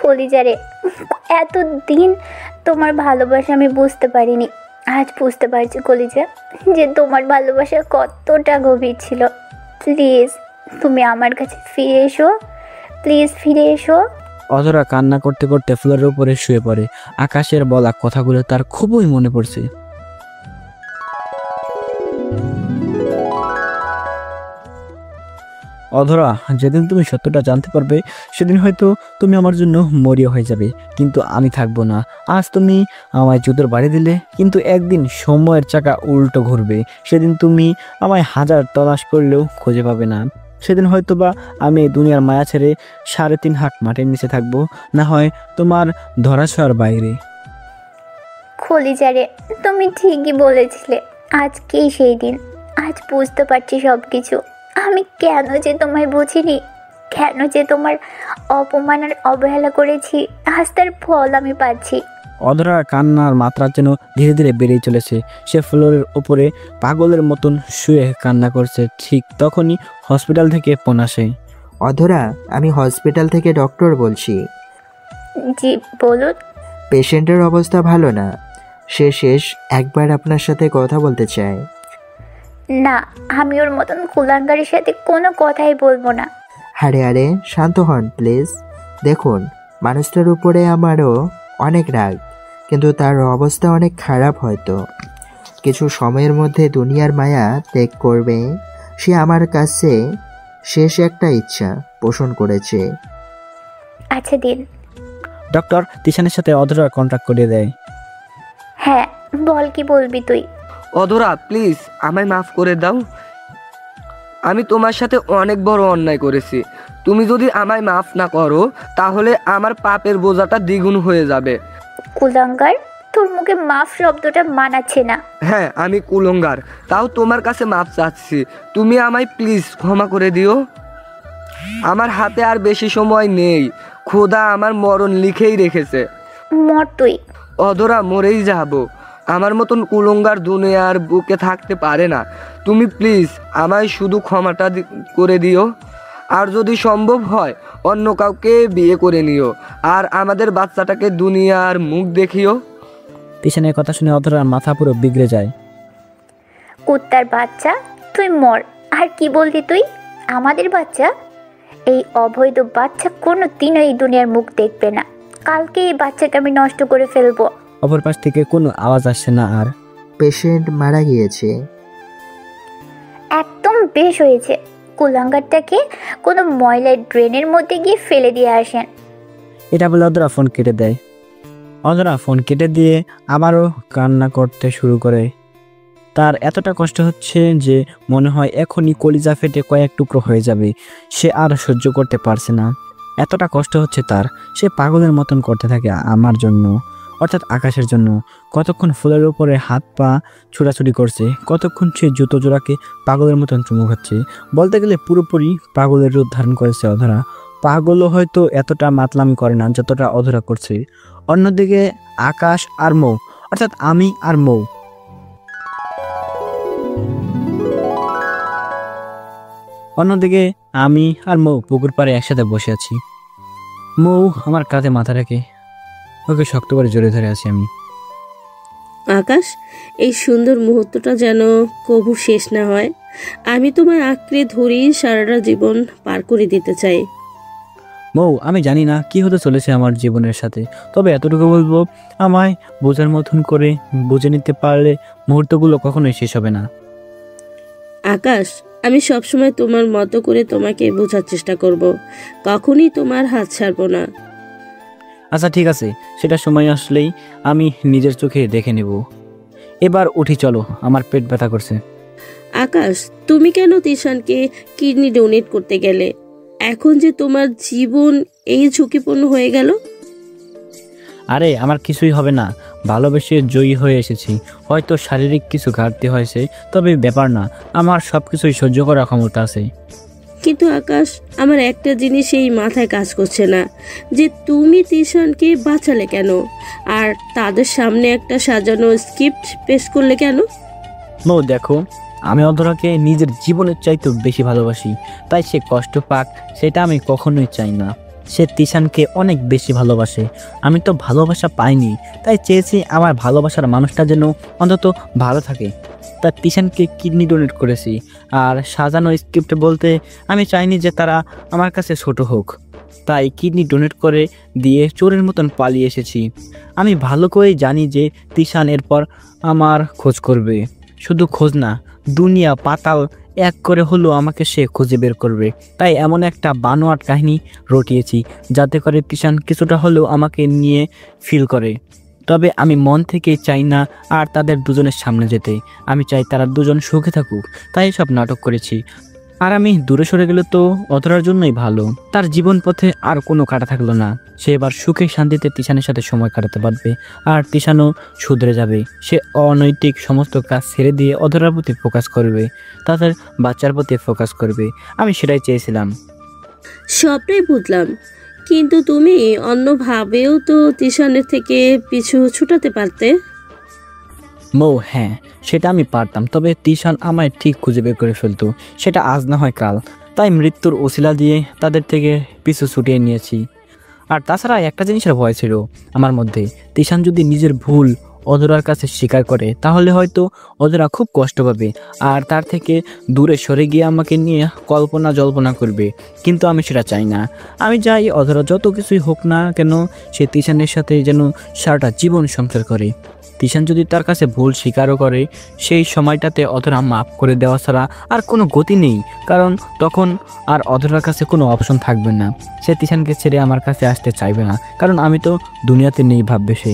কলিজারে, এতদিন তোমার ভালোবাসা আমি বুঝতে পারিনি, আজ বুঝতে পারছি কলিজা যে তোমার ভালোবাসা কতটা গভীর ছিল। প্লিজ তুমি আমার কাছে ফিরে এসো, প্লিজ ফিরে এসো। অধরা কান্না করতে করতে ফ্লোরের উপরে শুয়ে পড়ে। আকাশের বলা কথাগুলো তার খুবই মনে পড়ছে। অধরা, যেদিন তুমি সত্যটা জানতে পারবে সেদিন হয়তো তুমি আমার জন্য মরিয়া হয়ে যাবে, কিন্তু আমি থাকবো না। আজ তুমি আমায় জুতোর বাড়ি দিলে, কিন্তু একদিন সময়ের চাকা উল্টো ঘুরবে, সেদিন তুমি আমায় হাজার তলাশ করলেও খুঁজে পাবে না। সেদিন হয়তো বা আমি এই দুনিয়ার মায়া ছেড়ে 3.5 হাত মাটির নিচে থাকবো, না হয় তোমার ধরাছোঁয়ার বাইরে। কলিজারে, তুমি ঠিকই বলেছিলে, আজকেই সেই দিন। আজ বুঝতে পারছি সব কিছু। আমি কেন যে তোমায় বুঝিনি, কেন যে তোমার অপমান আর অবহেলা করেছি, আজ তার ফল আমি পাচ্ছি। অধরা কান্নার মাত্রা যেন ধীরে ধীরে বেড়েই চলেছে। সে ফ্লোরের ওপরে পাগলের মতন শুয়ে কান্না করছে। ঠিক তখনই হসপিটাল থেকে ফোন আসে। অধরা, আমি হসপিটাল থেকে ডক্টর বলছি। জি বলুন। পেশেন্টের অবস্থা ভালো না, সে শেষ একবার আপনার সাথে কথা বলতে চায়। না, আমি ওর মতন কুলাঙ্গারের সাথে কোনো কথাই বলবো না। আরে শান্ত হন প্লিজ। দেখুন, মানুষটার উপরে আমারও অনেক রাগ, কিন্তু তার অবস্থা অনেক খারাপ। হয়তো কিছু সময়ের মধ্যে দুনিয়ার মায়া ত্যাগ করবে। সে আমার কাছে শেষ একটা ইচ্ছা পোষণ করেছে। আচ্ছা দিন। ডক্টর তিশানের সাথে অধরা কন্ট্যাক্ট করে দেয়। হ্যাঁ বল, কি বলবি তুই? অধরা প্লিজ আমায় মাফ করে দাও। আমি তোমার সাথে অনেক বড় অন্যায় করেছি। তুমি যদি আমায় মাফ না করো তাহলে আমার পাপের বোঝাটা দ্বিগুণ হয়ে যাবে। কুলাঙ্গার, তোর মুখে মাফ শব্দটা মানাচ্ছে না। হ্যাঁ আমি কুলঙ্গার, তাও তোমার কাছে মাফ চাচ্ছি। তুমি আমায় প্লিজ ক্ষমা করে দিও। আমার হাতে আর বেশি সময় নেই, খোদা আমার মরণ লিখেই রেখেছে। মর তুই। অধরা, মরেই যাব। আমার মতন কুলঙ্গার দুনিয়ার বুকে থাকতে পারে না। তুমি প্লিজ আমায় শুধু ক্ষমাটা করে দিও। আর যদি সম্ভব হয় অন্য কাউকে বিয়ে করে নিও, আর আমাদের বাচ্চাটাকে দুনিয়ার মুখ দেখিও। তিশানের কথা শুনে অধরার মাথা পুরো বিগড়ে যায়। কুত্তার বাচ্চা, তুই মর। আর কি বললি তুই? আমাদের বাচ্চা? এই অবৈধ বাচ্চা কোনো দিনও এই দুনিয়ার মুখ দেখবে না। কালকে এই বাচ্চাকে আমি নষ্ট করে ফেলবো। অপর পাশ থেকে কোনো আওয়াজ আসছে না আর। পেশেন্ট মারা গিয়েছে। একদম বেশ হয়েছে। কুলাঙ্গারটাকে কোনো ময়লার ড্রেনের মধ্যে গিয়ে ফেলে দিয়ে আসেন। এটা বলে অধরা ফোন কেটে দেয়। অধরা ফোন কেটে দিয়ে আবারও কান্না করতে শুরু করে। তার এতটা কষ্ট হচ্ছে যে মনে হয় এখনই কলিজা ফেটে কয়েক টুকরো হয়ে যাবে। সে আর সহ্য করতে পারছে না, এতটা কষ্ট হচ্ছে তার। সে পাগলের মতন করতে থাকে আমার জন্য, অর্থাৎ আকাশের জন্য। কতক্ষণ ফুলের উপরে হাত পা ছোটাছুটি করছে, কতক্ষণ সে জুতো জোড়াকে পাগলের মতন চুমু খাচ্ছে। বলতে গেলে পুরোপুরি পাগলের রূপ ধারণ করেছে অধরা। পাগলও হয়তো এতটা মাতলামি করে না যতটা অধরা করছে। অন্যদিকে আকাশ আর মৌ, অর্থাৎ আমি আর মৌ, পুকুর পাড়ে একসাথে বসে আছি। মৌ আমার কাঁধে মাথা রেখে ওকে শক্ত করে জড়িয়ে ধরে আছি আমি। আকাশ, এই সুন্দর মুহূর্তটা যেন কবু শেষ না হয়। আমি তোমায় আঁকড়ে ধরি, সারাটা জীবন পার করে দিতে চাই। মৌ, আমি জানি না কি হতে চলেছে আমার জীবনের সাথে, তবে এতটুকু বলবো, আমায় বোঝার মতন করে বুঝে নিতে পারলে মুহূর্তগুলো কখনোই শেষ হবে না। আকাশ, আমি সবসময় তোমার মতো করে তোমাকে বোঝার চেষ্টা করব, কখনই তোমার হাত ছাড়বো না। আচ্ছা ঠিক আছে, সেটা সময় আসলেই আমি নিজের চোখে দেখে নেব। এবার উঠি, চলো, আমার পেট ব্যথা করছে। আকাশ, তুমি কেন তিশানকে কিডনি ডোনেট করতে গেলে? এখন যে তোমার জীবন এই ঝুঁকিপূর্ণ হয়ে গেল। আরে আমার কিছুই হবে না, ভালোবেসে জয়ী হয়ে এসেছি। হয়তো শারীরিক কিছু ঘাটতি হয়েছে, তবে ব্যাপার না, আমার সব কিছুই সহ্য করার ক্ষমতা আছে। কিন্তু আকাশ, আমার একটা জিনিস এই মাথায় কাজ করছে না, যে তুমি তিশানকে বাঁচালে কেন, আর তাদের সামনে একটা সাজানো স্ক্রিপ্ট পেশ করলে কেন? মৌ দেখো, আমি অধরাকে নিজের জীবনের চাইতে বেশি ভালোবাসি, তাই সে কষ্ট পাক সেটা আমি কখনোই চাই না। সে তিশানকে অনেক বেশি ভালোবাসে। আমি তো ভালোবাসা পাইনি, তাই চেয়েছি আমার ভালোবাসার মানুষটা যেন অন্তত ভালো থাকে। তাই তিশানকে কিডনি ডোনেট করেছি। আর সাজানো স্ক্রিপ্ট বলতে আমি চাইনি যে তারা আমার কাছে ছোট হোক, তাই কিডনি ডোনেট করে দিয়ে চোরের মতন পালিয়ে এসেছি। আমি ভালো করেই জানি যে তিশান এরপর আমার খোঁজ করবে। শুধু খোঁজ না, দুনিয়া পাতাল এক করে হলেও আমাকে সে খুঁজে বের করবে। তাই এমন একটা বানোয়াট কাহিনী রটিয়েছি যাতে করে তিশান কিছুটা হলেও আমাকে নিয়ে ফিল করে। তবে আমি মন থেকে চাই না আর তাদের দুজনের সামনে যেতে। আমি চাই তারা দুজন সুখে থাকুক, তাই সব নাটক করেছি। আর আমি দূরে সরে গেলে তো অধরার জন্যই ভালো। তার জীবন পথে আর কোনো কাটা থাকলো না। সে এবার সুখে শান্তিতে তিশানের সাথে সময় কাটাতে পারবে। আর তিশানও শুধরে যাবে। সে অনৈতিক সমস্ত কাজ ছেড়ে দিয়ে অধরার প্রতি ফোকাস করবে, তাদের বাচ্চার প্রতি ফোকাস করবে। আমি সেটাই চেয়েছিলাম। সবটাই বুঝলাম, কিন্তু তুমি অন্যভাবেও তো তিশানের থেকে পিছু ছুটাতে পারতে। মৌ, হ্যাঁ সেটা আমি পারতাম, তবে তিশান আমায় ঠিক খুঁজে বের করে ফেলতো। সেটা আজ না হয় কাল। তাই মৃত্যুর ওসিলা দিয়ে তাদের থেকে পিছু ছুটিয়ে নিয়েছি। আর তাছাড়া একটা জিনিসের ভয় ছিল আমার মধ্যে, তিশান যদি নিজের ভুল অধরার কাছে স্বীকার করে তাহলে হয়তো অধরা খুব কষ্ট পাবে আর তার থেকে দূরে সরে গিয়ে আমাকে নিয়ে কল্পনা জল্পনা করবে। কিন্তু আমি সেটা চাই না। আমি চাই অধরা যত কিছুই হোক না কেন সে তিশানের সাথে যেন সারাটা জীবন সংসার করে। তিশান যদি তার কাছে ভুল স্বীকারও করে, সেই সময়টাতে অধরা মাফ করে দেওয়া ছাড়া আর কোনো গতি নেই। কারণ তখন আর অধরার কাছে কোনো অপশন থাকবে না। সে তিশানকে ছেড়ে আমার কাছে আসতে চাইবে না, কারণ আমি তো দুনিয়াতে নেই ভাববে সে।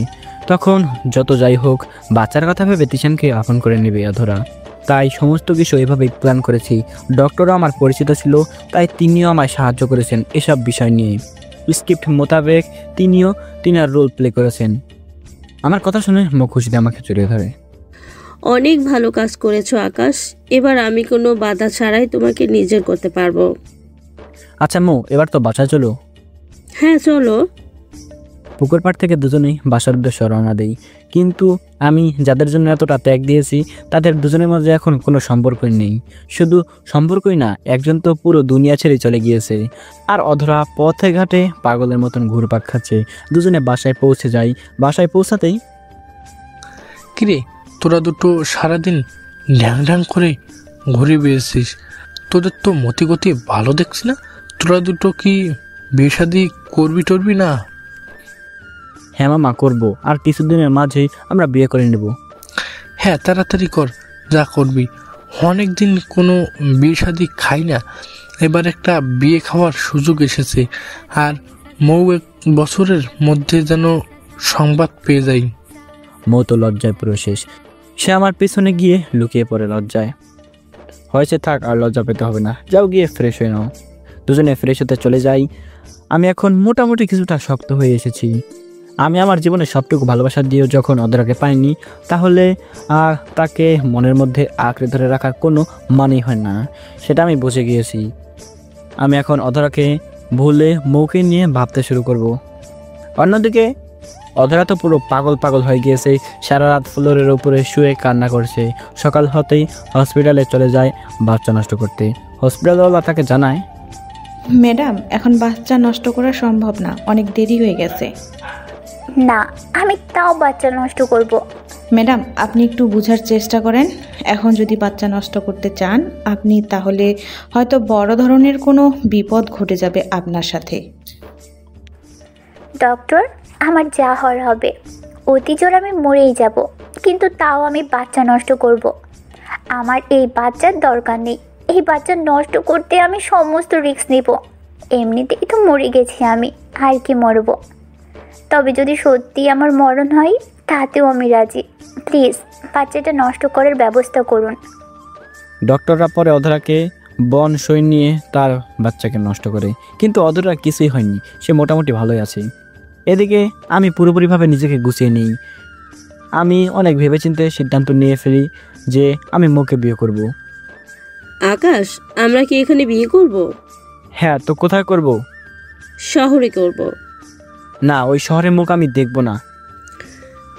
তখন যত যাই হোক বাচ্চার কথা ভেবে তিশানকে আপন করে নেবে অধরা। তাই সমস্ত কিছু এভাবেই প্ল্যান করেছি। ডক্টরও আমার পরিচিত ছিল, তাই তিনিও আমায় সাহায্য করেছেন এসব বিষয় নিয়ে। স্ক্রিপ্ট মোতাবেক তিনার রোল প্লে করেছেন। আমার কথা শুনে মুখ খুশিতে আমাকে জড়িয়ে ধরে। অনেক ভালো কাজ করেছো আকাশ। এবার আমি কোনো বাধা ছাড়াই তোমাকে নিজের করতে পারবো। আচ্ছা মৌ, এবার তো বাসায় চলো। হ্যাঁ চলো। পুকুর পাড় থেকে দুজনেই বাসার উদ্দেশ্যে রওনা দেই। কিন্তু আমি যাদের জন্য এতটা ত্যাগ দিয়েছি তাদের দুজনের মাঝে এখন কোনো সম্পর্কই নেই। শুধু সম্পর্কই না, একজন তো পুরো দুনিয়া ছেড়ে চলে গিয়েছে। আর অধরা পথে ঘাটে পাগলের মতন ঘুরপাক খাচ্ছে। দুজনে বাসায় পৌঁছে যাই। বাসায় পৌঁছাতেই, কিরে তোরা দুটো সারাদিন ঢ্যাং ঢ্যাং করে ঘুরে বেড়েছিস, তোদের তো মতিগতি ভালো দেখছি না। তোরা দুটো কি বিয়ে শাদি করবি টরবি না? হ্যাঁ মামা করবো, আর কিছুদিনের মাঝেই আমরা বিয়ে করে নেব। হ্যাঁ তাড়াতাড়ি কর, যা করবি। অনেক দিন কোনো বিয়ে শাদি খাই না, এবার একটা বিয়ে খাওয়ার সুযোগ এসেছে। আর মৌ 1 বছরের মধ্যে যেন সংবাদ পেয়ে যাই। মৌ তো লজ্জায় পুরো শেষ। সে আমার পিছনে গিয়ে লুকিয়ে পড়ে লজ্জায়। হয়েছে, থাক আর লজ্জা পেতে হবে না, যাও গিয়ে ফ্রেশ হয়ে নাও। দুজনে ফ্রেশ হতে চলে যাই। আমি এখন মোটামুটি কিছুটা শক্ত হয়ে এসেছি। আমি আমার জীবনে সবটুকু ভালোবাসা দিয়েও যখন অধরাকে পাইনি, তাহলে আর তাকে মনের মধ্যে আঁকড়ে ধরে রাখার কোনো মানেই হয় না, সেটা আমি বুঝে গিয়েছি। আমি এখন অধরাকে ভুলে মৌকে নিয়ে ভাবতে শুরু করব। অন্যদিকে অধরা তো পুরো পাগল হয়ে গিয়েছে। সারা রাত ফ্লোরের উপরে শুয়ে কান্না করছে। সকাল হতেই হসপিটালে চলে যায় বাচ্চা নষ্ট করতে। হসপিটালওয়ালা তাকে জানায়, ম্যাডাম এখন বাচ্চা নষ্ট করা সম্ভব না, অনেক দেরি হয়ে গেছে। না, আমি তাও বাচ্চা নষ্ট করব। ম্যাডাম আপনি একটু বোঝার চেষ্টা করেন। এখন যদি বাচ্চা নষ্ট করতে চান আপনি, তাহলে হয়তো বড় ধরনের কোনো বিপদ ঘটে যাবে আপনার সাথে। ডক্টর, আমার যা হওয়ার হবে। অতি জোর আমি মরেই যাব, কিন্তু তাও আমি বাচ্চা নষ্ট করব। আমার এই বাচ্চার দরকার নেই। এই বাচ্চা নষ্ট করতে আমি সমস্ত রিস্ক নেব। এমনিতেই তো মরে গেছি আমি, আর কি মরব। তবে যদি সত্যি আমার মরণ হয় তাতেও আমি রাজি। প্লিজ বাচ্চাটা নষ্ট করার ব্যবস্থা করুন। ডক্টররা পরে অধরাকে বন সই নিয়ে তার বাচ্চাকে নষ্ট করে, কিন্তু অধরা কিছুই হয়নি, সে মোটামুটি ভালোই আছে। এদিকে আমি পুরোপুরিভাবে নিজেকে গুছিয়ে নিই। আমি অনেক ভেবেচিন্তে সিদ্ধান্ত নিয়ে ফেলি যে আমি মৌকে বিয়ে করব। আকাশ, আমরা কি এখানে বিয়ে করব? হ্যাঁ, তো কোথায় করব? শহরে করব। না, ওই শহরের মুখ আমি দেখব না।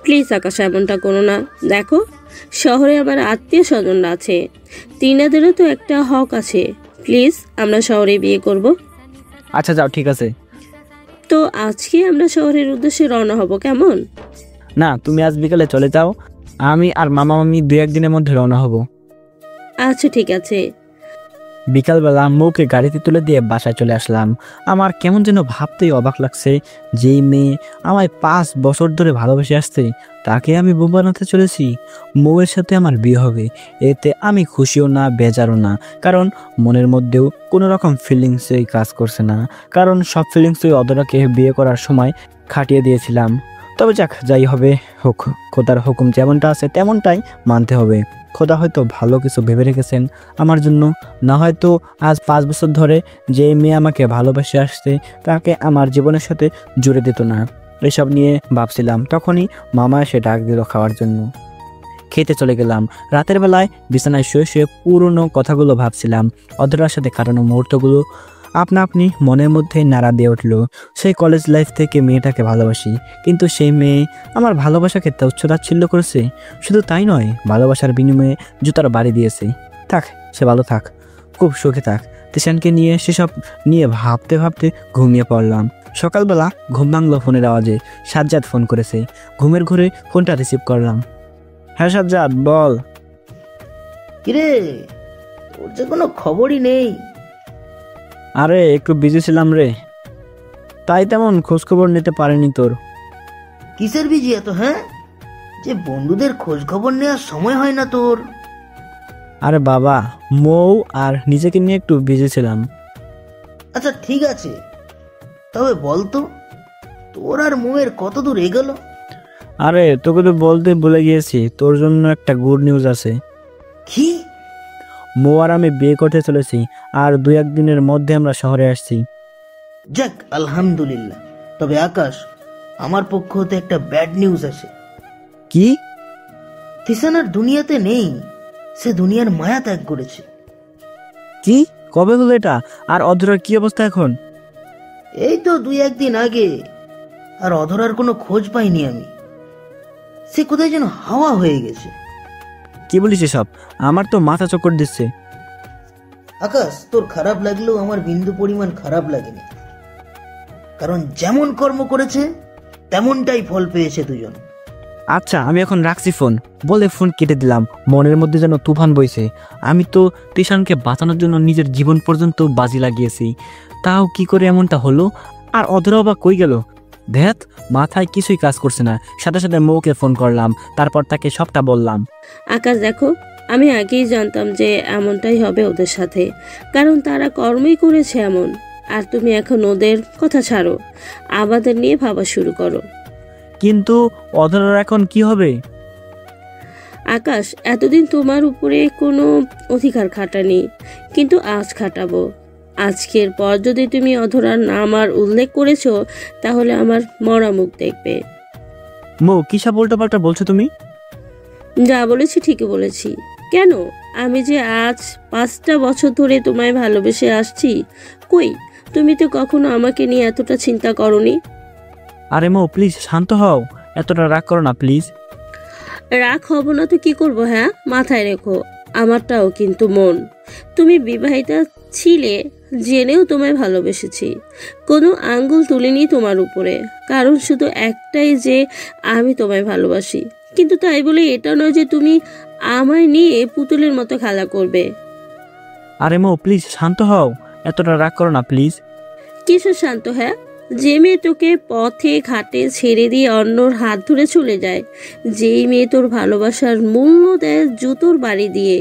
প্লিজ আকাশ, এমনটা করো না। দেখো, শহরে আমার আত্মীয় স্বজনরা আছে, তিনাদেরও তো একটা হক আছে। প্লিজ আমরা শহরে বিয়ে করব। আচ্ছা যাও, ঠিক আছে। তো আজকে আমরা শহরের উদ্দেশ্যে রওনা হব, কেমন? না, তুমি আজ বিকালে চলে যাও, আমি আর মামা মামি 2-1 দিনের মধ্যে রওনা হব। আচ্ছা ঠিক আছে। বিকালবেলা মৌকে গাড়িতে তুলে দিয়ে বাসায় চলে আসলাম। আমার কেমন যেন ভাবতেই অবাক লাগছে, যেই মেয়ে আমায় 5 বছর ধরে ভালোবেসে আসছে তাকে আমি বউ বানাতে চলেছি। মৌয়ের সাথে আমার বিয়ে হবে, এতে আমি খুশিও না বেজারও না, কারণ মনের মধ্যেও কোনো রকম ফিলিংসই কাজ করছে না, কারণ সব ফিলিংসই অধরাকে বিয়ে করার সময় খাটিয়ে দিয়েছিলাম। তবে যাক, যাই হবে হোক, খোদার হুকুম যেমনটা আছে তেমনটাই মানতে হবে। খোদা হয়তো ভালো কিছু ভেবে রেখেছেন আমার জন্য, না হয়তো আজ 5 বছর ধরে যে মেয়ে আমাকে ভালোবেসে আসছে তাকে আমার জীবনের সাথে জুড়ে দিত না। এসব নিয়ে ভাবছিলাম, তখনই মামা এসে ডাক দিল খাওয়ার জন্য। খেতে চলে গেলাম। রাতের বেলায় বিছানায় শুয়ে শুয়ে পুরনো কথাগুলো ভাবছিলাম, অধরার সাথে কাটানো মুহূর্তগুলো আপনা আপনি মনের মধ্যে নাড়া দিয়ে উঠল। সেই কলেজ লাইফ থেকে মেয়েটাকে ভালোবাসি, কিন্তু সেই মেয়ে আমার ভালোবাসাকে তাচ্ছিল্য করেছে। শুধু তাই নয়, ভালোবাসার বিনিময়ে জুতার বাড়ি দিয়েছে। থাক, সে ভালো থাক, খুব সুখে থাক। তিশানকে নিয়ে সেসব নিয়ে ভাবতে ভাবতে ঘুমিয়ে পড়লাম। সকালবেলা ঘুম ভাঙল ফোনের আওয়াজে। সাজ্জাদ ফোন করেছে। ঘুমের ঘরে ফোনটা রিসিভ করলাম। হ্যাঁ সাজ্জাদ, বল। কিরে, ওর যে কোনো খবরই নেই। আরে একটু বিজি ছিলাম রে, তাই তেমন খোঁজখবর নিতে পারিনি তোর। কিসের বিজি এত, হ্যাঁ? যে বন্ধুদের খোঁজ খবর নেওয়ার সময় হয় না তোর? আরে বাবা, মৌ আর নিজেকে নিয়ে একটু বিজি ছিলাম। আচ্ছা ঠিক আছে, তবে বলতো তোর আর মোয়ের কত দূর এগোলো? আরে তোকে তো বলতে ভুলে গিয়েছি, তোর জন্য একটা গুড নিউজ আছে। কি? মৌ আর আমি বিয়ে করতে চলেছি, আর 2-1 দিনের মধ্যে আমরা শহরে আসছি। যাক, আলহামদুলিল্লাহ। তবে আকাশ, আমার পক্ষ হতে একটা ব্যাড নিউজ আছে। কি? তিশান আর দুনিয়াতে নেই, সে দুনিয়ার মায়া ত্যাগ করেছে। কি? কবে হলো এটা? আর অধরার কি অবস্থা এখন? এই তো 2-1 দিন আগে। আর অধরার কোনো খোঁজ পাইনি আমি। সে কোথায় যেন হাওয়া হয়ে গেছে। কি বলিস এসব? আমার তো মাথা চক্কর দিচ্ছে। আকাশ, তোর খারাপ লাগলেও আমার বিন্দু পরিমাণ খারাপ লাগেনি, কারণ যেমন কর্ম করেছে তেমনটাই ফল পেয়েছে দুজন। আচ্ছা, আমি এখন রাখছি ফোন, বলে ফোন কেটে দিলাম। মনের মধ্যে যেন তুফান বইছে। আমি তো তিশানকে বাঁচানোর জন্য নিজের জীবন পর্যন্ত বাজি লাগিয়েছি, তাও কি করে এমনটা হলো? আর অধরাও বা কই গেল? ধ্যাত, মাথায় কিছুই কাজ করছে না। সাথে সাথে মৌকে ফোন করলাম, তারপর তাকে সবটা বললাম। আকাশ দেখো, আমি আগেই জানতাম যে এমনটাই হবে ওদের সাথে, কারণ তারা কর্মই করেছে এমন। আর তুমি এখন ওদের কথা ছাড়ো, আমাদের নিয়ে ভাবা শুরু করো। কিন্তু অধরার এখন কি হবে? আকাশ, এতদিন তোমার উপরে কোনো অধিকার খাটানি, কিন্তু আজ খাটাবো। আজকের পর যদি তুমি অধরার নাম আর উল্লেখ করেছো, তাহলে আমার মরা মুখ দেখবে। মৌ, কিসব উল্টোপাল্টা বলছো তুমি? যা বলেছি ঠিকই বলেছি। কেন, আমি যে আজ 5টা বছর ধরে তোমায় ভালোবেসে আসছি, কই তুমি তো কখনো আমাকে নিয়ে এতটা চিন্তা করনি। আরে মৌ, প্লিজ শান্ত হও, এতটা রাগ করো না প্লিজ। রাগ হব না তো কি করবো? হ্যাঁ, মাথায় রেখো, আমারটাও কিন্তু মন। তুমি বিবাহিতা ছিলে জেনেও তোমায় ভালোবেসেছি, কোনো আঙ্গুল তুলিনি তোমার উপরে, কারণ শুধু একটাই যে আমি তোমায় ভালোবাসি। কিন্তু তাই বলে এটা নয় যে তুমি আমায় নিয়ে পুতুলের মতো খেলা করবে। আরে মৌ, প্লিজ শান্ত হও, এতটা রাগ করো না প্লিজ। কিসের শান্ত? হ্যাঁ, যে মেয়ে তোকে পথে ঘাটে ছেড়ে দিয়ে অন্যর হাত ধরে চলে যায়, যেই মেয়ে তোর ভালোবাসার মূল্য দেয় জুতোর বাড়ি দিয়ে,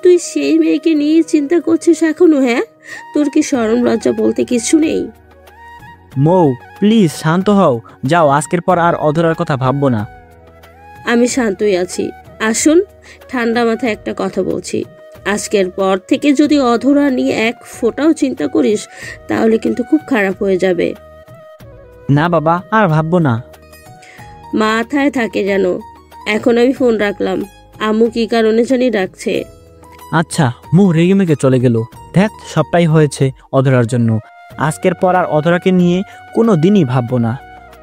তুই সেই মেয়েকে নিয়ে চিন্তা করছিস এখনো? হ্যাঁ, তোর কি শরম লজ্জা বলতে কিছু নেই? মৌ, প্লিজ শান্ত হও, যাও, আজকের পর আর অধরার কথা ভাববো না। আমি শান্তই আছি। আসুন, ঠান্ডা মাথায় একটা কথা বলছি, আজকের পর থেকে যদি অধরা নিয়ে এক ফোঁটাও চিন্তা করিস, তাহলে কিন্তু খুব খারাপ হয়ে যাবে। না বাবা, আর ভাববো না। মাথায় থাকে যেন। এখন আমি ফোন রাখলাম, আম্মু কি কারণে জানি ডাকছে। আচ্ছা, মৌ রেগে মেগে চলে গেল। দেখ, সবটাই হয়েছে অধরার জন্য। আজকের পর আর অধরাকে নিয়ে কোনো দিনই ভাববো না।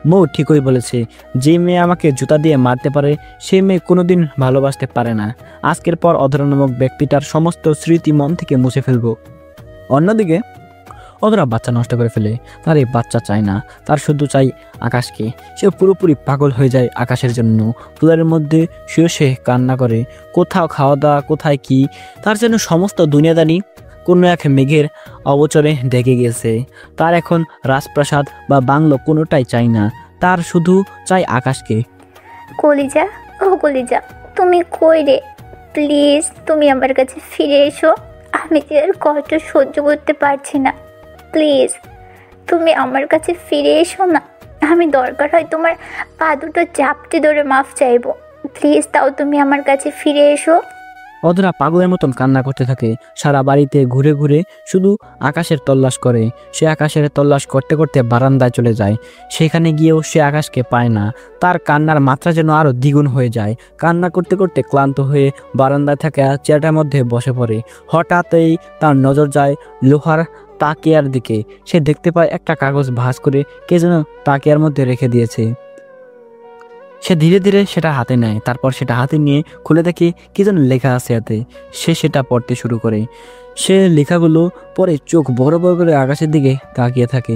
মৌ ঠিকই বলেছে, যে মেয়ে আমাকে জুতা দিয়ে মারতে পারে সেই মেয়ে কোনোদিন ভালোবাসতে পারে না। আজকের পর অধরা নামক ব্যক্তিটার সমস্ত স্মৃতি মন থেকে মুছে ফেলবো। অধরা বাচ্চা নষ্ট করে ফেলে। তার এই বাচ্চা চায় না, তার শুধু চাই আকাশকে। সে পুরোপুরি পাগল হয়ে যায় আকাশের জন্য। ফুলের মধ্যে শুয়ে সে কান্না করে। কোথাও খাওয়া দাওয়া, কোথায় কি, তার জন্য সমস্ত দুনিয়াদারি কোনো এক মেঘের অবচরে ঢেকে গেছে। তার এখন রাজপ্রাসাদ বা বাংলো কোনোটাই চাই না, তার শুধু চাই আকাশকে। কলিজা, ও কলিজা, তুমি কই রে? প্লিজ তুমি আমার কাছে ফিরে এসো। আমি যে আর কষ্ট সহ্য করতে পারছি না। প্লিজ তুমি আমার কাছে ফিরে এসো না। আমি দরকার হয় তোমার পা দুটো চাপটে ধরে মাফ চাইবো। প্লিজ তাও তুমি আমার কাছে ফিরে এসো। অধরা পাগলের মতন কান্না করতে থাকে। সারা বাড়িতে ঘুরে ঘুরে শুধু আকাশের তল্লাশ করে। সে আকাশের তল্লাশ করতে করতে বারান্দায় চলে যায়। সেখানে গিয়েও সে আকাশকে পায় না। তার কান্নার মাত্রা যেন আরো দ্বিগুণ হয়ে যায়। কান্না করতে করতে ক্লান্ত হয়ে বারান্দায় থাকা চেয়ারটার মধ্যে বসে পড়ে। হঠাৎই তার নজর যায় লোহার তাকিয়ার দিকে। সে দেখতে পায় একটা কাগজ ভাঁজ করে কে যেন তাকিয়ার মধ্যে রেখে দিয়েছে। সে ধীরে ধীরে সেটা হাতে নেয়। তারপর সেটা হাতে নিয়ে খুলে দেখে কি যেন লেখা আছে হাতে। সে সেটা পড়তে শুরু করে। সে লেখাগুলো পরে চোখ বড় বড় করে আকাশের দিকে তাকিয়ে থাকে।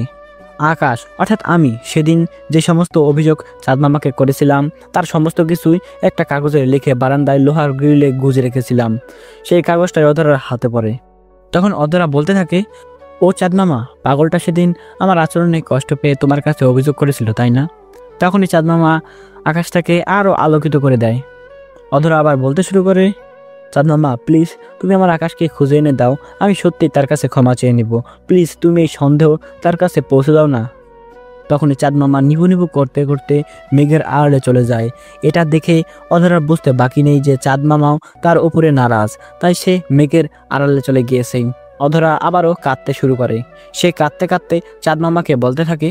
আকাশ অর্থাৎ আমি সেদিন যে সমস্ত অভিযোগ চাঁদ মামাকে করেছিলাম তার সমস্ত কিছুই একটা কাগজে লিখে বারান্দায় লোহার গ্রিলে গুজে রেখেছিলাম। সেই কাগজটাই অধরার হাতে পড়ে। তখন অধরা বলতে থাকে, ও চাঁদ মামা, পাগলটা সেদিন আমার আচরণে কষ্ট পেয়ে তোমার কাছে অভিযোগ করেছিল, তাই না? তখনই চাঁদ মামা আকাশটাকে আরও আলোকিত করে দেয়। অধরা আবার বলতে শুরু করে, চাঁদ মামা প্লিজ তুমি আমার আকাশকে খুঁজে এনে দাও। আমি সত্যি তার কাছে ক্ষমা চেয়ে নিব। প্লিজ তুমি এই সন্দেহ তার কাছে পৌঁছে দাও না। তখনই চাঁদ মামা নিবু নিবু করতে করতে মেঘের আড়ালে চলে যায়। এটা দেখে অধরার বুঝতে বাকি নেই যে চাঁদ মামাও তার উপরে নারাজ, তাই সে মেঘের আড়ালে চলে গিয়েছে। অধরা আবারও কাঁদতে শুরু করে। সে কাঁদতে কাঁদতে চাঁদ মামাকে বলতে থাকে,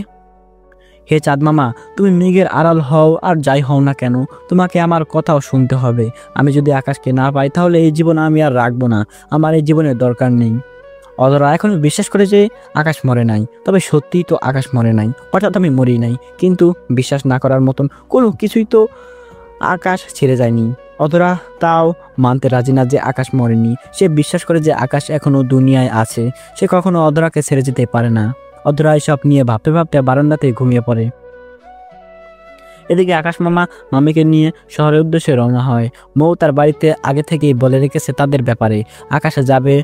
হে চাঁদ মামা, তুমি মেঘের আড়াল হও আর যাই হও না কেন, তোমাকে আমার কথাও শুনতে হবে। আমি যদি আকাশকে না পাই তাহলে এই জীবন আমি আর রাখবো না। আমার এই জীবনের দরকার নেই। অধরা এখনো বিশ্বাস করে যে আকাশ মরে নাই। তবে সত্যিই তো আকাশ মরে নাই, অর্থাৎ আমি মরি নাই। কিন্তু বিশ্বাস না করার মতন কোনো কিছুই তো আকাশ ছেড়ে যায়নি। অধরা তাও মানতে রাজি না যে আকাশ মরেনি। সে বিশ্বাস করে যে আকাশ এখনো দুনিয়ায় আছে। সে কখনো অধরাকে ছেড়ে যেতে পারে না। অধরা এসব নিয়ে ভাবতে ভাবতে বারান্দাতে ঘুমিয়ে পড়ে। এদিকে আকাশ মামা মামিকে নিয়ে শহরের উদ্দেশ্যে রওনা হয়। মৌ তার বাড়িতে আগে থেকেই বলে রেখেছে তাদের ব্যাপারে। আকাশে যাবে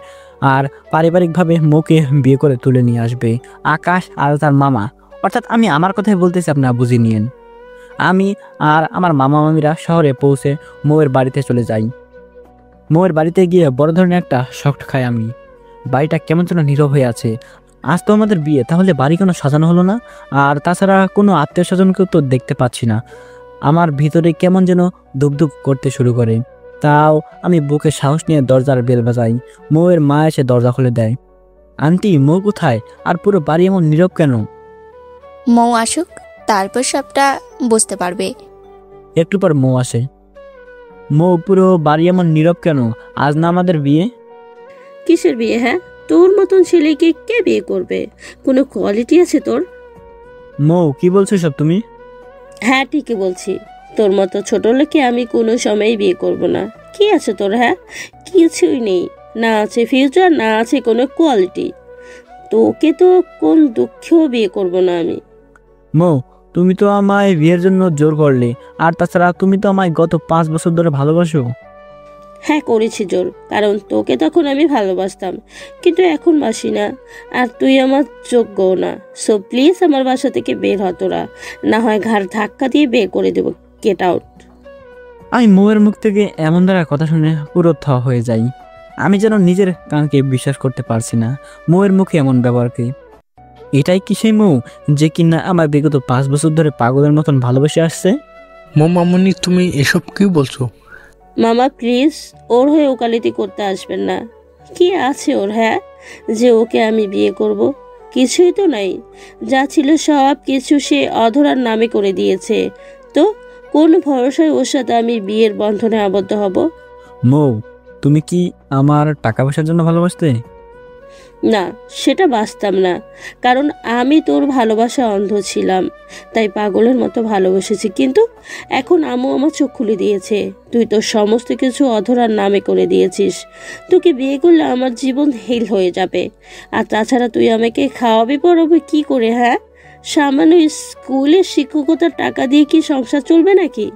আর পারিবারিকভাবে মৌকে বিয়ে করে তুলে নিয়ে আসবে। আকাশ আর তার মামা, অর্থাৎ আমি আমার কথাই বলতেছি, আপনারা বুঝে নিয়েন। আমি আর আমার মামা মামিরা শহরে পৌঁছে মৌয়ের বাড়িতে চলে যাই। মৌয়ের বাড়িতে গিয়ে বড় ধরনের একটা শক খাই আমি। বাড়িটা কেমন যেন নীরব হয়ে আছে। আজ তো আমাদের বিয়ে, তাহলে বাড়ি কোনো সাজানো হলো না? আর তাছাড়া কোনো আত্মীয় স্বজনকেও তো দেখতে পাচ্ছি না। আমার ভিতরে কেমন যেন ধুপধুপ করতে শুরু করে। তাও আমি বুকে সাহস নিয়ে দরজার বেল বাজাই। মৌয়ের মা এসে দরজা খুলে দেয়। আন্টি, মৌ কোথায়? আর পুরো বাড়ি এমন নীরব কেন? মৌ আসুক, তারপর সবটা বুঝতে পারবে। একটু পর মৌ আসে। মৌ, পুরো বাড়ি এমন নীরব কেন? আজ না আমাদের বিয়ে? কিসের বিয়ে? হ্যাঁ, তোর মতন ছেলেকে কে বিয়ে করবে? কোনো কোয়ালিটি আছে তোর? মৌ, কি বলছো সব তুমি? হ্যাঁ, ঠিকই বলছি। তোর মতো ছোট লোককে আমি কোনো সময়ই বিয়ে করব না। কি আছে তোর? হ্যাঁ, কিছুই নেই। না আছে ফিউচার, না আছে কোনো কোয়ালিটি। তোকে তো কোন দুঃখেও বিয়ে করব না আমি। মৌ, তুমি তো আমায় বিয়ের জন্য জোর করলে। আর তাছাড়া তুমি তো আমায় গত 5 বছর ধরে ভালোবাসো। হ্যাঁ, করেছি জোর, কারণ তোকে তখন আমি ভালোবাসতাম, কিন্তু এখন বাসি না। আর তুই আমার যোগ্যও না। সো প্লিজ আমার বাসা থেকে বের হ তোরা, না হয় ঘাড় ধাক্কা দিয়ে বের করে দেবো। Get out. আমি মৌয়ের মুখ থেকে এমন দ্বারা কথা শুনে পুরো থ হয়ে যাই। আমি যেন নিজের কানকে বিশ্বাস করতে পারছি না। মৌয়ের মুখে এমন ব্যবহারকে। এটাই কি সেই মৌ যে কিনা আমার বিগত 5 বছর ধরে পাগলের মতন ভালোবেসে আসছে? মামনি, তুমি এসব কি বলছো? মামা প্লিজ ওর হয়ে ওকালতি করতে আসবেন না। কি আছে ওর? হ্যাঁ, যে ওকে আমি বিয়ে করব? কিছুই তো নাই। যা ছিল সব কিছু সে অধরার নামে করে দিয়েছে। তো কোন ভরসায় ওর সাথে আমি বিয়ের বন্ধনে আবদ্ধ হব? মৌ, তুমি কি আমার টাকা পয়সার জন্য ভালোবাসতে? না, সেটা বাঁচতাম না, কারণ আমি তোর ভালোবাসা অন্ধ ছিলাম, তাই পাগলের মতো ভালোবেসেছি। কিন্তু এখন আম্মু আমার চোখ খুলে দিয়েছে, তুই তোর সমস্ত কিছু অধরার নামে করে দিয়েছিস। তোকে বিয়ে করলে আমার জীবন হেল হয়ে যাবে। আর তাছাড়া তুই আমাকে খাওয়াবি পড়াবি কি করে? হ্যাঁ, সামান্য স্কুলে শিক্ষকতার টাকা দিয়ে কি সংসার চলবে নাকি?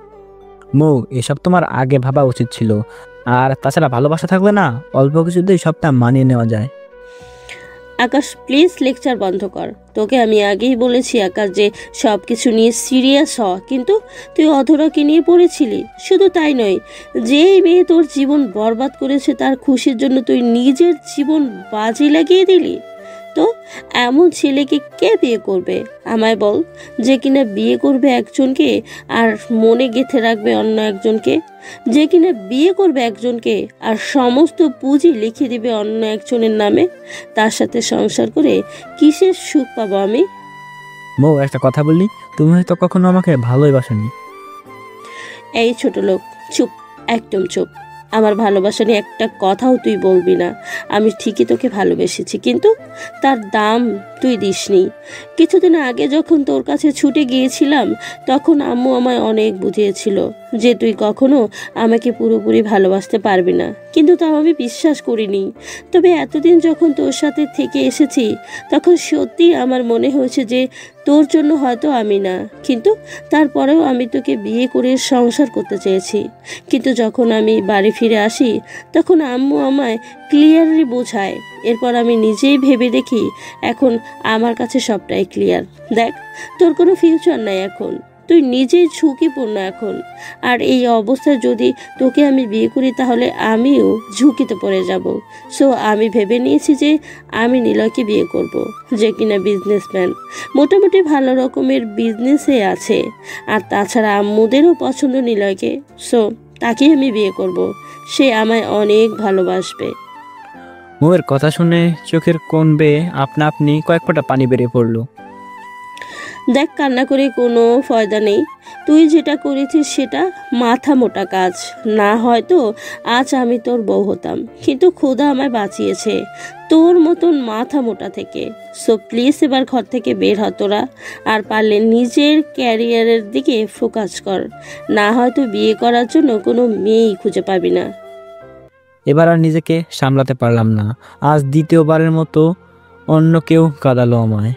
মৌ, এসব তোমার আগে ভাবা উচিত ছিল। আর তাছাড়া ভালোবাসা থাকলে না, অল্প কিছুতেই সবটা মানিয়ে নেওয়া যায়। আকাশ, প্লিজ লেকচার বন্ধ কর। তোকে আমি আগেই বলেছি আকাশ যে সব কিছু নিয়ে সিরিয়াস হ, কিন্তু তুই অধরাকে নিয়ে পড়েছিলি। শুধু তাই নয়, যেই মেয়ে তোর জীবন বরবাদ করেছে তার খুশির জন্য তুই নিজের জীবন বাজি লাগিয়ে দিলি। তো এমন ছেলেকে কে বিয়ে করবে আমায় বল, যে কিনা বিয়ে করবে একজনকে আর মনে গেঁথে রাখবে অন্য একজনকে, যে কিনা বিয়ে করবে একজনকে আর সমস্ত পুঁজি লিখে দিবে অন্য একজনের নামে। তার সাথে সংসার করে কিসের সুখ পাবো আমি? মৌ, একটা কথা বললি, তুমি হয়তো কখনো আমাকে ভালোই বাসনি। এই ছোট লোক, চুপ, একদম চুপ। আমার ভালোবাসা নিয়ে একটা কথাও তুই বলবি না। আমি ঠিকই তোকে ভালোবেসেছি, কিন্তু তার দাম তুই দিসনি। কিছুদিন আগে যখন তোর কাছে ছুটে গিয়েছিলাম, তখন আম্মু আমায় অনেক বুঝিয়েছিল যে তুই কখনো আমাকে পুরোপুরি ভালোবাসতে পারবি না, কিন্তু তাও আমি বিশ্বাস করিনি। তবে এতদিন যখন তোর সাথে থেকে এসেছি, তখন সত্যি আমার মনে হয়েছে যে তোর জন্য হয়তো আমি না, কিন্তু তারপরেও আমি তোকে বিয়ে করে সংসার করতে চেয়েছি। কিন্তু যখন আমি বাড়ি ফিরে আসি, তখন আম্মু আমায় ক্লিয়ারলি বোঝায়। এরপর আমি নিজেই ভেবে দেখি, এখন আমার কাছে সবটাই ক্লিয়ার। দেখ, তোর কোনো ফিউচার নাই এখন, তুই নিজেই ঝুঁকিপূর্ণ এখন। আর এই অবস্থায় যদি তোকে আমি বিয়ে করি, তাহলে আমিও ঝুঁকিতে পড়ে যাব। সো আমি ভেবে নিয়েছি যে আমি নিলয়কে বিয়ে করব, যে কিনা বিজনেসম্যান, মোটামুটি ভালো রকমের বিজনেসে আছে। আর তাছাড়া আম্মুদেরও পছন্দ নিলয়কে, সো তাকেই আমি বিয়ে করব। সে আমায় অনেক ভালোবাসবে। মৌয়ের কথা শুনে চোখের কোণ বেয়ে আপনা আপনি কয়েক ফোঁটা পানি বেরিয়ে পড়লো। দেখ, কান্না করে কোনো ফয়দা নেই। তুই যেটা করেছিস সেটা মাথা মোটা কাজ না, হয়তো আজ আমি তোর বউ হতাম, কিন্তু খোদা আমায় বাঁচিয়েছে তোর মতন মাথা মোটা থেকে। সো প্লিজ এবার ঘর থেকে বের হ তোরা, আর পারলে নিজের ক্যারিয়ারের দিকে ফোকাস কর, না হয়তো বিয়ে করার জন্য কোনো মেয়েই খুঁজে পাবি না। এবার আর নিজেকে সামলাতে পারলাম না। আজ দ্বিতীয়বারের মতো অন্য কেউ কাঁদালো আমায়।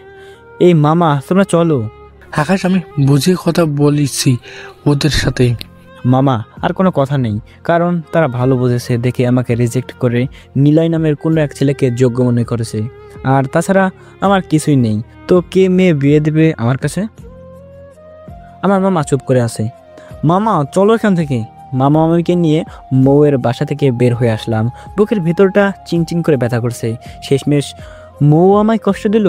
এই মামা, তোমরা চলো। আকাশ, আমি বুঝে কথা বলেছি ওদের সাথে। মামা, আর কোনো কথা নেই, কারণ তারা ভালো বুঝেছে দেখে আমাকে রিজেক্ট করে নিলয় নামের কোনো এক ছেলেকে যোগ্য মনে করেছে। আর তাছাড়া আমার কিছুই নেই, তো কে মেয়ে বিয়ে দেবে আমার কাছে? আমার মামা চুপ করে আছে। মামা, চলো এখান থেকে। মামা মামিকে নিয়ে মৌয়ের বাসা থেকে বের হয়ে আসলাম। বুকের ভিতরটা চিংচিং করে ব্যথা করছে। শেষমেশ মৌ আমায় কষ্ট দিল।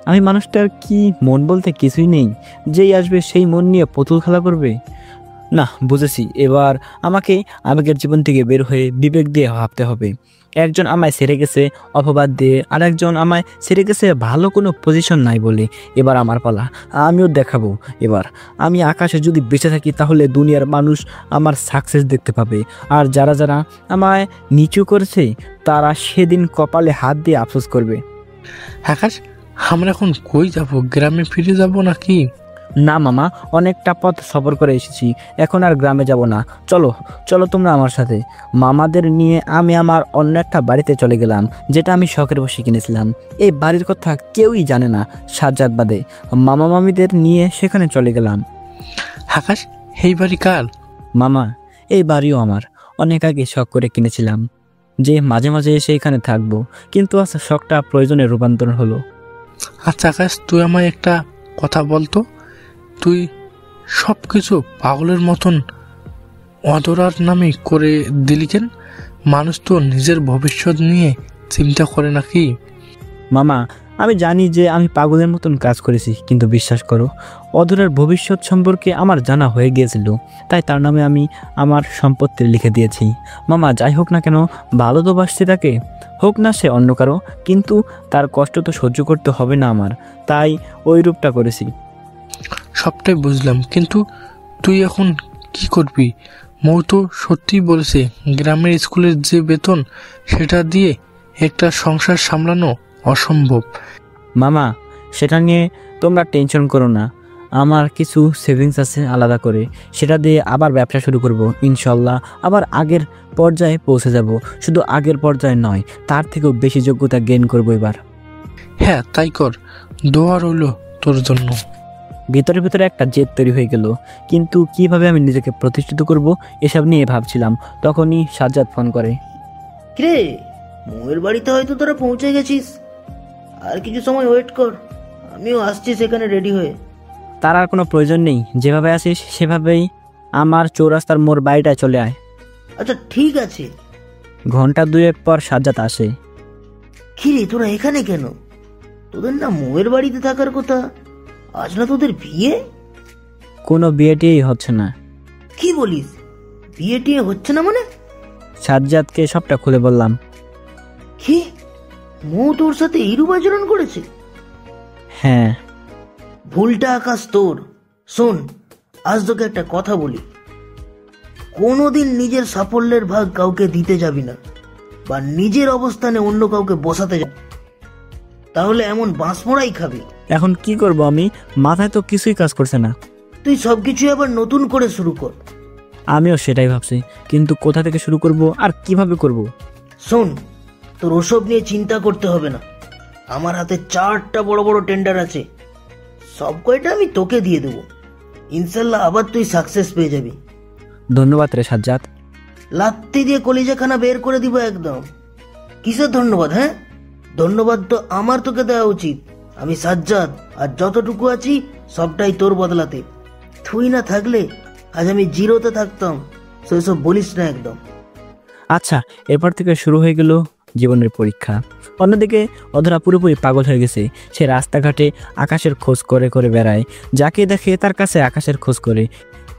আমি মানুষটার কি মন বলতে কিছুই নেই, যেই আসবে সেই মন নিয়ে পুতুল খেলা করবে। না, বুঝেছি, এবার আমাকে আবেগের জীবন থেকে বের হয়ে বিবেক দিয়ে ভাবতে হবে। একজন আমায় ছেড়ে গেছে অপবাদ দিয়ে, আর একজন আমায় ছেড়ে গেছে ভালো কোনো পজিশন নাই বলে। এবার আমার পালা, আমিও দেখাবো। এবার আমি আকাশে যদি বেঁচে থাকি, তাহলে দুনিয়ার মানুষ আমার সাকসেস দেখতে পাবে। আর যারা যারা আমায় নিচু করেছে, তারা সেদিন কপালে হাত দিয়ে আফসোস করবে। আকাশ, আমরা এখন কই যাব? গ্রামে ফিরে যাব নাকি? না মামা, অনেকটা পথ সফর করে এসেছি, এখন আর গ্রামে যাব না। চলো চলো তোমরা আমার সাথে। মামাদের নিয়ে আমি আমার অন্য একটা বাড়িতে চলে গেলাম, যেটা আমি শখের বসে কিনেছিলাম। এই বাড়ির কথা কেউই জানে না, সাজ্জাদ বাদে। মামা মামিদের নিয়ে সেখানে চলে গেলাম। আকাশ, এই বাড়ি কার? মামা, এই বাড়িও আমার। অনেক আগে শখ করে কিনেছিলাম যে মাঝে মাঝে এসে এখানে থাকবো, কিন্তু আজ শখটা প্রয়োজনে রূপান্তর হলো। আচ্ছা আকাশ, তুই আমায় একটা কথা বলতো, তুই সব কিছু পাগলের মতন অধরার নামে করে দিলি কেন? মানুষ তো নিজের ভবিষ্যৎ নিয়ে চিন্তা করে নাকি? মামা, আমি জানি যে আমি পাগলের মতন কাজ করেছি, কিন্তু বিশ্বাস করো, অধরার ভবিষ্যৎ সম্পর্কে আমার জানা হয়ে গিয়েছিল, তাই তার নামে আমি আমার সম্পত্তি লিখে দিয়েছি। মামা, যাই হোক না কেন, ভালো তো বাসছি তাকে, হোক না সে অন্য কারো, কিন্তু তার কষ্ট তো সহ্য করতে হবে না আমার, তাই ওই রূপটা করেছি। সবটাই বুঝলাম, কিন্তু তুই এখন কি করবি? মৌ তো সত্যিই বলেছে গ্রামের স্কুলের যে বেতন সেটা দিয়ে একটা সংসার সামলানো অসম্ভব। মামা, সেটা নিয়ে তোমরা টেনশন করো না। আমার কিছু সেভিংস আছে আলাদা করে, সেটা দিয়ে আবার ব্যবসা শুরু করব ইনশাল্লাহ। আবার আগের পর্যায়ে পৌঁছে যাব। শুধু আগের পর্যায়ে নয়, তার থেকেও বেশি যোগ্যতা গেইন করব এবার। হ্যাঁ তাই কর, দোয়া রইল তোর জন্য। ভিতরে ভিতরে একটা জেদ তৈরি হয়ে গেল, কিন্তু কিভাবে আমি নিজেকে প্রতিষ্ঠিত করব এসব নিয়ে ভাবছিলাম। তখনই সাজ্জাদ ফোন করে। কিরে, মৌয়ের বাড়িতে হয়তো তোরা পৌঁছে গেছিস। আর কিছু সময় ওয়েট কর, আমিও আসছি সেখানে রেডি হয়ে। তার আর কোনো প্রয়োজন নেই, যেভাবে আসিস সেভাবেই আমার চৌরাস্তার মোড় বাড়িটায় চলে আয়। আচ্ছা ঠিক আছে। ঘন্টা দুয়েক পর সাজ্জাদ আসে। কিরে, তোরা এখানে কেন? তোদের না মৌয়ের বাড়িতে থাকার কথা? আজ না তোদের বিয়ে? কোনো বিয়েটিই হচ্ছে না। কি বলিস, বিয়ে টিয়ে হচ্ছে না মানে? সাজ্জাদকে সবটা খুলে বললাম। কি, মৌ তোর সাথে এইরূপ আচরণ করেছে? হ্যাঁ। ভুলটা আকাশ তোর। শোন, আজ তোকে একটা কথা বলি, কোনোদিন নিজের সাফল্যের ভাগ কাউকে দিতে যাবি না, বা নিজের অবস্থানে অন্য কাউকে বসাতে যাবি, তাহলে এমন বাঁশমোড়াই খাবি। এখন কি করব আমি? মাথায় তো কিছুই কাজ করছে না। তুই সবকিছু আবার নতুন করে শুরু কর। আমিও সেটাই ভাবছি, কিন্তু কোথা থেকে শুরু করব আর কিভাবে করব? শোন, তোর ওসব নিয়ে চিন্তা করতে হবে না। আমার হাতে 4টা বড় বড় টেন্ডার আছে, সব কয়টা আমি তোকে দিয়ে দেবো। ইনশাল্লাহ আবার তুই সাকসেস পেয়ে যাবি। ধন্যবাদ রে সাজ্জাদ। লাত্তি দিয়ে কলিজাখানা বের করে দিব একদম। কিসের ধন্যবাদ? হ্যাঁ, ধন্যবাদ তো আমার তোকে দেওয়া উচিত। আমি সাজ্জাদ, আর যতটুকু আছি সবটাই তোর বদলাতে। তুই না থাকলে আজ আমি জিরোতে থাকতাম, সেসব বলিস না একদম। আচ্ছা, এরপর থেকে শুরু হয়ে গেল জীবনের পরীক্ষা। অন্যদিকে অধরা পুরোপুরি পাগল হয়ে গেছে। সে রাস্তাঘাটে আকাশের খোঁজ করে করে বেড়ায়, যাকে দেখে তার কাছে আকাশের খোঁজ করে,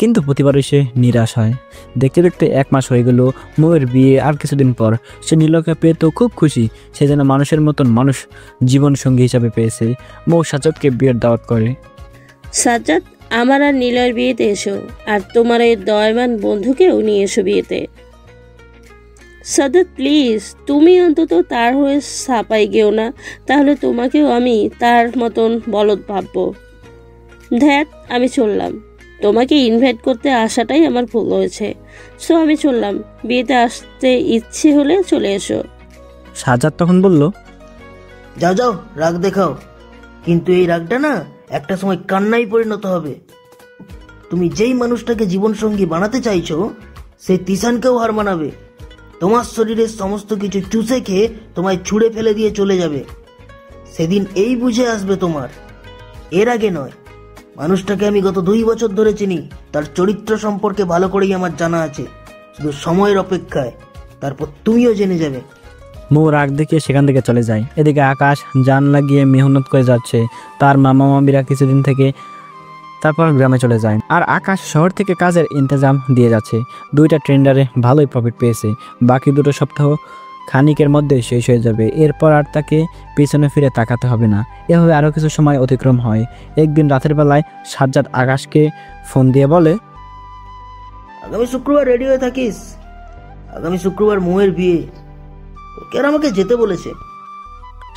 কিন্তু প্রতিবারই সে নিরাশ হয়। দেখতে দেখতে 1 মাস হয়ে গেল মৌয়ের বিয়ে। আর কিছুদিন পর সে নীলকে পেয়ে তো খুব খুশি। সে যেন মানুষের মতন মানুষ জীবন সঙ্গী হিসাবে পেয়েছে। মৌ সাজ্জাদকে বিয়ের দাওয়াত করে। সাজ্জাদ, আমার আর নীলয়ের বিয়েতে এসো, আর তোমার এই দয়মান বন্ধুকেও নিয়ে এসো বিয়েতে। সাজ্জাদ প্লিজ, তুমি অন্তত তার হয়ে সাপাই গেও না, তাহলে তোমাকেও আমি তার মতন বলদ ভাববো। ধ্যাত, আমি চললাম। তোমাকে ইনভাইট করতে আসাটাই আমার ভুল হয়েছে। সো আমি চললাম, বিয়েতে আসতে ইচ্ছে হলে চলে এসো। সাজ্জাদ তখন বলল, যাও যাও, রাগ দেখাও, কিন্তু এই রাগটা না একটা সময় কান্নায় পরিণত হবে। তুমি যেই মানুষটাকে জীবনসঙ্গী বানাতে চাইছো, সেই তিশানকেও হার মানাবে। তোমার শরীরের সমস্ত কিছু চুষে খেয়ে তোমায় ছুঁড়ে ফেলে দিয়ে চলে যাবে। সেদিন এই বুঝে আসবে তোমার, এর আগে নয়। মানুষটাকে আমি গত 2 বছর ধরে চিনি, তার চরিত্র সম্পর্কে ভালো করেই আমার জানা আছে। শুধু সময়ের অপেক্ষায়, তারপর তুমিও জেনে যাবে। মৌ রাগ দেখিয়ে সেখান থেকে চলে যায়। এদিকে আকাশ জান লাগিয়ে মেহনত করে যাচ্ছে। তার মামা মামিরা কিছুদিন থেকে তারপর গ্রামে চলে যায়, আর আকাশ শহর থেকে কাজের ইন্তজাম দিয়ে যাচ্ছে। 2টা টেন্ডারে ভালোই প্রফিট পেয়েছে। বাকি 2টো সপ্তাহ খানিকের মধ্যে শেষ হয়ে যাবে। এরপর আর তাকে পিছনে ফিরে তাকাতে হবে না। এভাবে আরও কিছু সময় অতিক্রম হয়। একদিন রাতের বেলায় সাজ্জাদ আকাশকে ফোন দিয়ে বলে, আগামী শুক্রবার রেডি হয়ে থাকিস। আগামী শুক্রবার মৌয়ের বিয়ে, তোকে আর আমাকে যেতে বলেছে।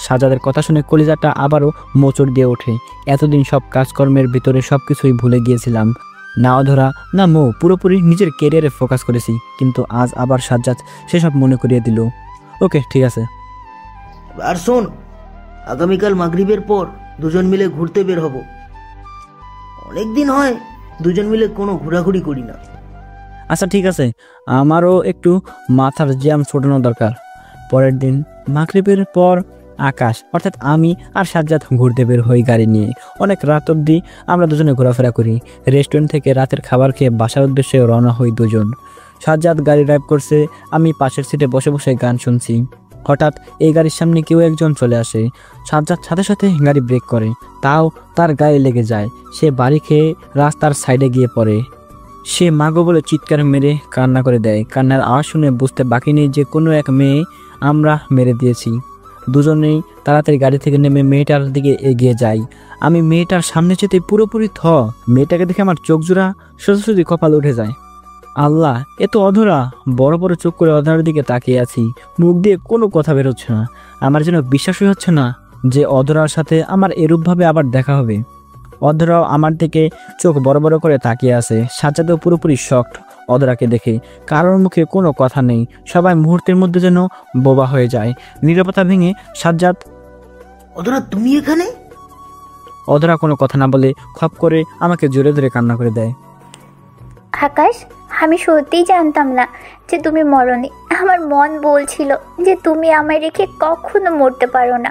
সাজ্জাদের কথা শুনে কলিজাটা আবারও মোচড় দিয়ে ওঠে। এতদিন সব কাজকর্মের ভিতরে সবকিছুই ভুলে গিয়েছিলাম। না অধরা না মৌ, পুরোপুরি নিজের ক্যারিয়ারে ফোকাস করেছি। কিন্তু আজ আবার সাজ্জাদ সেসব মনে করিয়ে দিল। ওকে, ঠিক আছে। আর শোন, আগামীকাল মাগরিবের পর দুজন মিলে ঘুরতে বের হব। অনেকদিন হয় দুজন মিলে কোনো ঘোরাঘুরি করি না। আচ্ছা ঠিক আছে, আমারও একটু মাথার জ্যাম ছোটানো দরকার। পরের দিন মাগরিবের পর আকাশ অর্থাৎ আমি আর সাজ্জাদ ঘুরতে বের হই গাড়ি নিয়ে। অনেক রাত অবধি আমরা দুজনে ঘোরাফেরা করি। রেস্টুরেন্ট থেকে রাতের খাবার খেয়ে বাসার উদ্দেশ্যে রওনা হই দুজন। সাজ্জাদ গাড়ি ড্রাইভ করছে, আমি পাশের সিটে বসে বসে গান শুনছি। হঠাৎ এই গাড়ির সামনে কেউ একজন চলে আসে। সাজ্জাদ সাথে সাথে গাড়ি ব্রেক করে, তাও তার গায়ে লেগে যায়। সে বাড়ি খেয়ে রাস্তার সাইডে গিয়ে পড়ে। সে মাগো বলে চিৎকার মেরে কান্না করে দেয়। কান্নার আওয়াজ শুনে বুঝতে বাকি নেই যে কোনো এক মেয়ে আমরা মেরে দিয়েছি। দুজনেই তাড়াতাড়ি গাড়ি থেকে নেমে মেয়েটার দিকে এগিয়ে যাই। আমি মেয়েটার সামনে যেতে পুরোপুরি মেয়েটাকে দেখে আমার চোখ জোড়া সোজাসুজি কপাল উঠে যায়। আল্লাহ, এ তো অধরা। বড় বড় চোখ করে অধরার দিকে তাকিয়ে আছি, মুখ দিয়ে কোনো কথা বেরোচ্ছে না। আমার যেন বিশ্বাসই হচ্ছে না যে অধরার সাথে আমার এরূপভাবে আবার দেখা হবে। অধরাও আমার দিকে চোখ বড় বড় করে তাকিয়ে আছে। সাজ্জাদও পুরোপুরি শকড অধরাকে দেখে। কারোর মুখে কোনো কথা নেই, সবাই মুহূর্তের মধ্যে যেন বোবা হয়ে যায়। নীরবতা ভেঙে সাজ্জাদ, অধরা তুমি এখানে? অধরা কোনো কথা না বলে খপ করে আমাকে জোরে ধরে কান্না করে দেয়। আকাশ, আমি সত্যিই জানতাম না যে তুমি মরনি। আমার মন বলছিল যে তুমি আমায় রেখে কখনো মরতে পারো না।